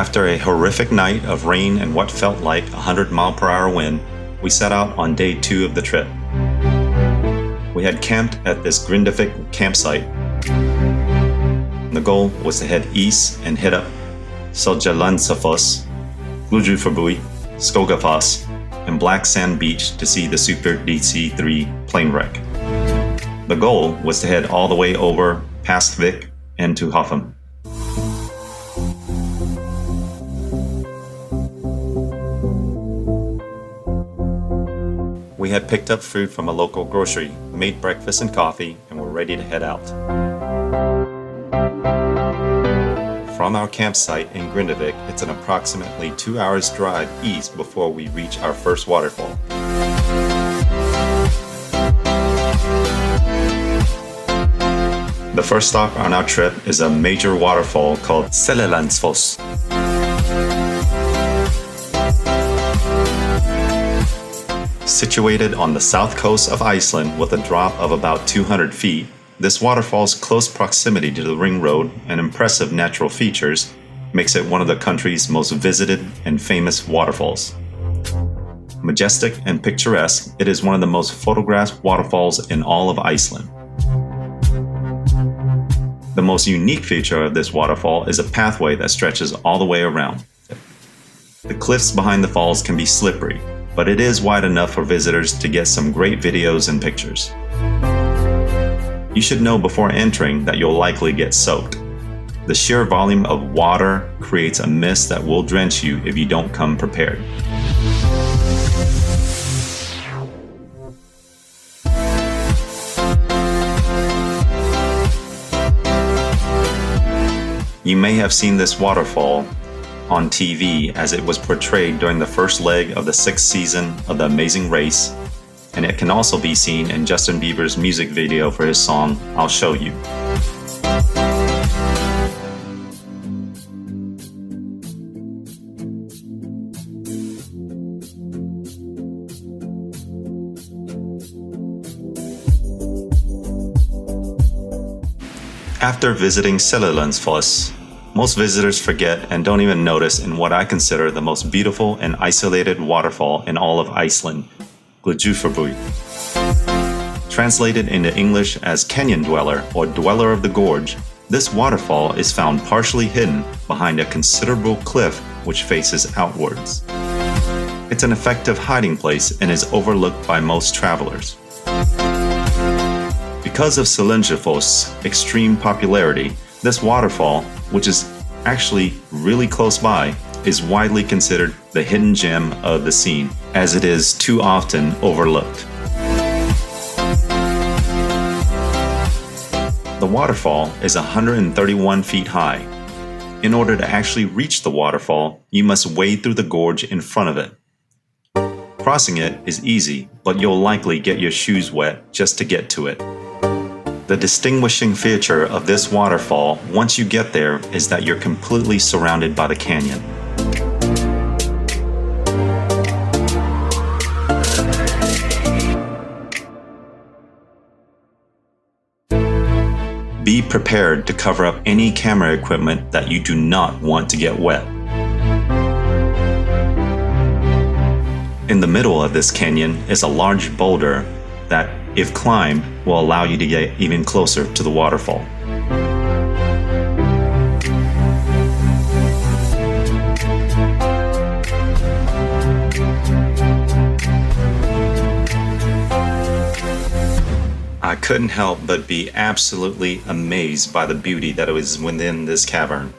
After a horrific night of rain and what felt like 100-mile-per-hour wind, we set out on day 2 of the trip. We had camped at this Gljufrabui campsite. The goal was to head east and hit up Seljalandsfoss, Gljufrabui, Skogafoss, and Black Sand Beach to see the Super DC-3 plane wreck. The goal was to head all the way over past Vik and to Hoffum. We had picked up food from a local grocery, made breakfast and coffee, and were ready to head out. From our campsite in Gljufrabui, it's an approximately 2 hours drive east before we reach our first waterfall. The first stop on our trip is a major waterfall called Seljalandsfoss. Situated on the south coast of Iceland with a drop of about 200 feet, this waterfall's close proximity to the ring road and impressive natural features makes it one of the country's most visited and famous waterfalls. Majestic and picturesque, it is one of the most photographed waterfalls in all of Iceland. The most unique feature of this waterfall is a pathway that stretches all the way around. The cliffs behind the falls can be slippery, but it is wide enough for visitors to get some great videos and pictures. You should know before entering that you'll likely get soaked. The sheer volume of water creates a mist that will drench you if you don't come prepared. You may have seen this waterfall on TV as it was portrayed during the first leg of the 6th season of The Amazing Race, and it can also be seen in Justin Bieber's music video for his song, I'll Show You. After visiting Seljalandsfoss, most visitors forget and don't even notice in what I consider the most beautiful and isolated waterfall in all of Iceland, Gljufrabui. Translated into English as Canyon Dweller or Dweller of the Gorge, this waterfall is found partially hidden behind a considerable cliff which faces outwards. It's an effective hiding place and is overlooked by most travelers. Because of Seljalandsfoss' extreme popularity, this waterfall, which is actually really close by, is widely considered the hidden gem of the scene, as it is too often overlooked. The waterfall is 131 feet high. In order to actually reach the waterfall, you must wade through the gorge in front of it. Crossing it is easy, but you'll likely get your shoes wet just to get to it. The distinguishing feature of this waterfall, once you get there, is that you're completely surrounded by the canyon. Be prepared to cover up any camera equipment that you do not want to get wet. In the middle of this canyon is a large boulder that, if climbed, will allow you to get even closer to the waterfall. I couldn't help but be absolutely amazed by the beauty that was within this cavern.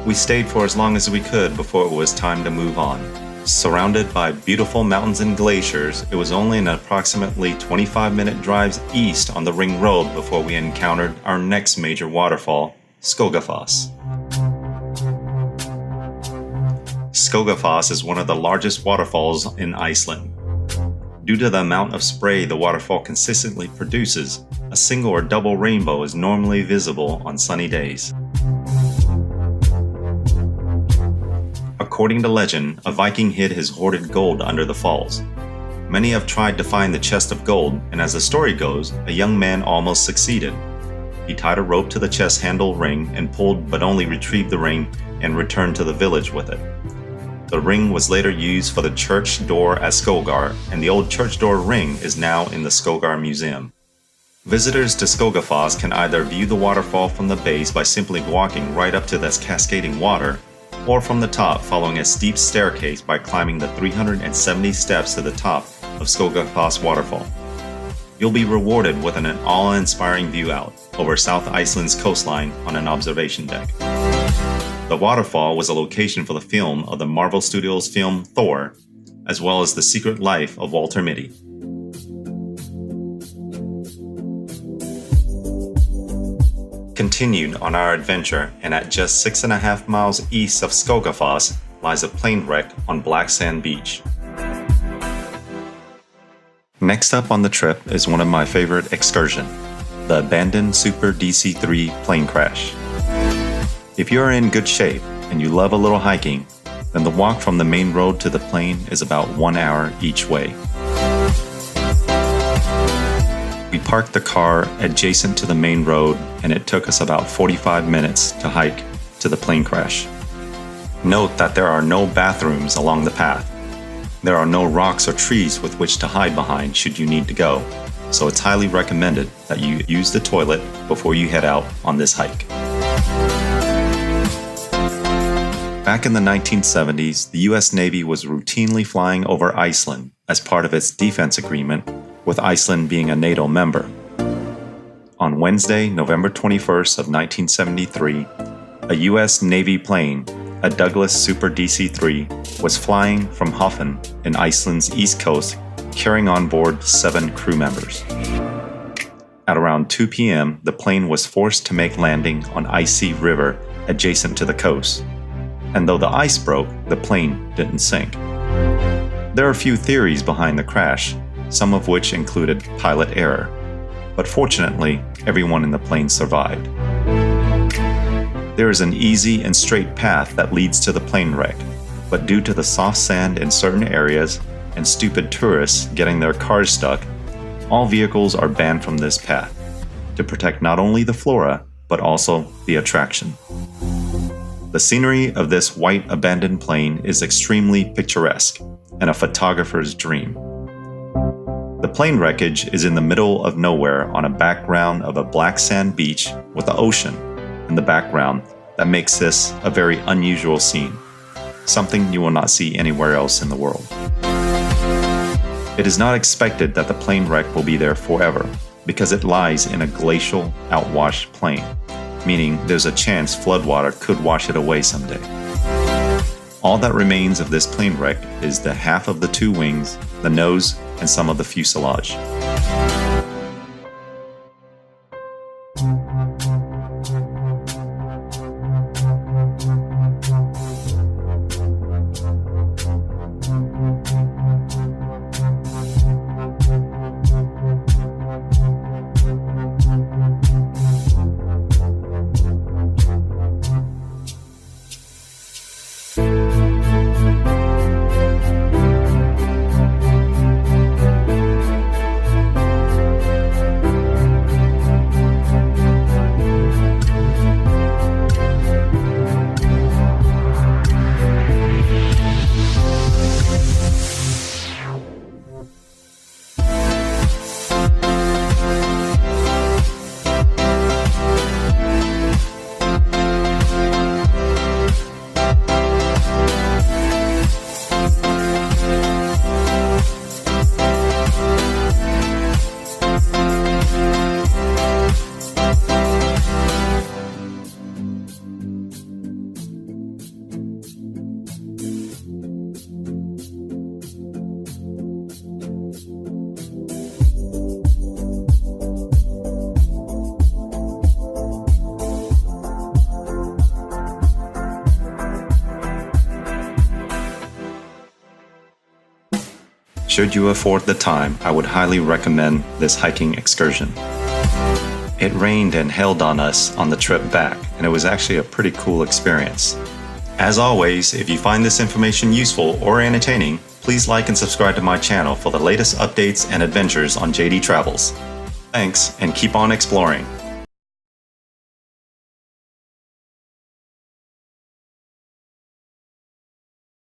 We stayed for as long as we could before it was time to move on. Surrounded by beautiful mountains and glaciers, it was only an approximately 25-minute drive east on the ring road before we encountered our next major waterfall, Skogafoss. Skogafoss is one of the largest waterfalls in Iceland. Due to the amount of spray the waterfall consistently produces, a single or double rainbow is normally visible on sunny days. According to legend, a Viking hid his hoarded gold under the falls. Many have tried to find the chest of gold, and as the story goes, a young man almost succeeded. He tied a rope to the chest handle ring and pulled but only retrieved the ring and returned to the village with it. The ring was later used for the church door at Skogar, and the old church door ring is now in the Skogar Museum. Visitors to Skogafoss can either view the waterfall from the base by simply walking right up to this cascading water, or from the top following a steep staircase by climbing the 370 steps to the top of Skogafoss waterfall. You'll be rewarded with an awe-inspiring view out over South Iceland's coastline on an observation deck. The waterfall was a location for the film of the Marvel Studios film Thor, as well as The Secret Life of Walter Mitty. Continued on our adventure, and at just 6.5 miles east of Skogafoss lies a plane wreck on Black Sand Beach. Next up on the trip is one of my favorite excursions, the abandoned Super DC-3 plane crash. If you're in good shape and you love a little hiking, then the walk from the main road to the plane is about 1 hour each way. We parked the car adjacent to the main road, and it took us about 45 minutes to hike to the plane crash. Note that there are no bathrooms along the path. There are no rocks or trees with which to hide behind should you need to go, so it's highly recommended that you use the toilet before you head out on this hike. Back in the 1970s, the US Navy was routinely flying over Iceland as part of its defense agreement, with Iceland being a NATO member. On Wednesday, November 21st of 1973, a US Navy plane, a Douglas Super DC-3, was flying from Hoffen in Iceland's east coast, carrying on board 7 crew members. At around 2 p.m., the plane was forced to make landing on icy river adjacent to the coast. And though the ice broke, the plane didn't sink. There are a few theories behind the crash, some of which included pilot error, but fortunately, everyone in the plane survived. There is an easy and straight path that leads to the plane wreck, but due to the soft sand in certain areas and stupid tourists getting their cars stuck, all vehicles are banned from this path to protect not only the flora, but also the attraction. The scenery of this white abandoned plane is extremely picturesque and a photographer's dream. The plane wreckage is in the middle of nowhere on a background of a black sand beach with the ocean in the background that makes this a very unusual scene, something you will not see anywhere else in the world. It is not expected that the plane wreck will be there forever because it lies in a glacial, outwashed plain, meaning there's a chance floodwater could wash it away someday. All that remains of this plane wreck is the half of the 2 wings, the nose, and some of the fuselage. Should you afford the time, I would highly recommend this hiking excursion. It rained and hailed on us on the trip back, and it was actually a pretty cool experience. As always, if you find this information useful or entertaining, please like and subscribe to my channel for the latest updates and adventures on JD Travels. Thanks, and keep on exploring.